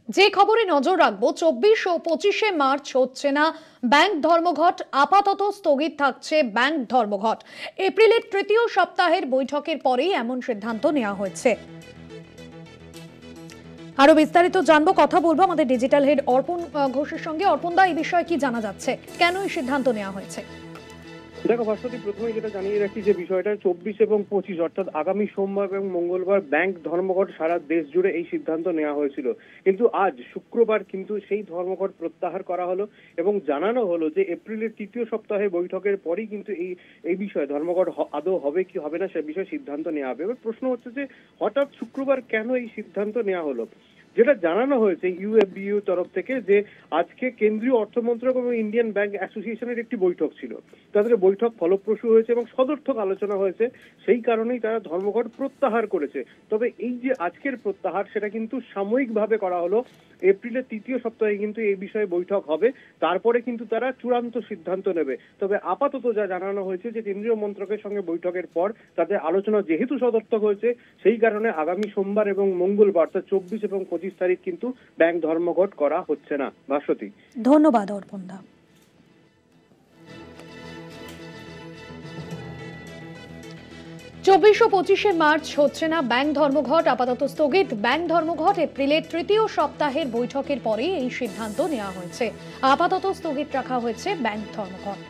যে খবরে নজর রাখবো 24 ও 25 মার্চ হচ্ছে না ব্যাংক ধর্মঘট, আপাতত স্থগিত থাকছে ব্যাংক ধর্মঘট। এপ্রিলের তৃতীয় সপ্তাহের বৈঠকের পরেই এমন সিদ্ধান্ত নেওয়া হয়েছে। আরো বিস্তারিত জানবো, কথা বলবো আমাদের ডিজিটাল হেড অর্পণ ঘোষের সঙ্গে। অর্পণ দা, এই বিষয়ে কি জানা যাচ্ছে, কেন এই সিদ্ধান্ত নেওয়া হয়েছে? দেখো ভাস্বতী, প্রথমে যেটা জানিয়ে রাখি যে বিষয়টা 24 এবং 25 অর্থাৎ আগামী সোমবার এবং মঙ্গলবার ব্যাংক ধর্মঘট সারা দেশ জুড়ে এই সিদ্ধান্ত নেওয়া হয়েছিল। কিন্তু আজ শুক্রবার কিন্তু সেই ধর্মঘট প্রত্যাহার করা হলো এবং জানানো হলো যে এপ্রিলের তৃতীয় সপ্তাহে বৈঠকের পরেই কিন্তু এই বিষয়ে ধর্মঘট আদৌ হবে কি হবে না সে বিষয়ে সিদ্ধান্ত নেওয়া হবে। এবার প্রশ্ন হচ্ছে যে হঠাৎ শুক্রবার কেন এই সিদ্ধান্ত নেওয়া হলো। যেটা জানানো হয়েছে ইউএফবিইউ তরফ থেকে যে আজকে কেন্দ্রীয় অর্থমন্ত্রক এবং ইন্ডিয়ান ব্যাংক অ্যাসোসিয়েশনের একটি বৈঠক ছিল। তাদের বৈঠক ফলপ্রসূ হয়েছে এবং সদর্থক আলোচনা হয়েছে, সেই কারণেই তারা ধর্মঘট প্রত্যাহার করেছে। তবে এই যে আজকের প্রত্যাহার, সেটা কিন্তু সাময়িকভাবে করা হলো। এপ্রিলের তৃতীয় সপ্তাহে কিন্তু এই বিষয়ে বৈঠক হবে, তারপরে কিন্তু তারা চূড়ান্ত সিদ্ধান্ত নেবে। তবে আপাতত যা জানানো হয়েছে যে কেন্দ্রীয় মন্ত্রকের সঙ্গে বৈঠকের পর তাদের আলোচনা যেহেতু সদর্থক হয়েছে, সেই কারণে আগামী সোমবার এবং মঙ্গলবার অর্থাৎ 24 এবং 25 তারিখ কিন্তু ব্যাংক ধর্মঘট করা হচ্ছে না। ভাস্বতী, ধন্যবাদ অর্পণ দা। 24 ও 25 মার্চ হচ্ছে না ব্যাংক ধর্মঘট, আপাতত স্থগিত ব্যাংক ধর্মঘট। এপ্রিলের তৃতীয় সপ্তাহের বৈঠকের পরে এই সিদ্ধান্ত নেওয়া হয়েছে, আপাতত স্থগিত রাখা হয়েছে ব্যাংক ধর্মঘট।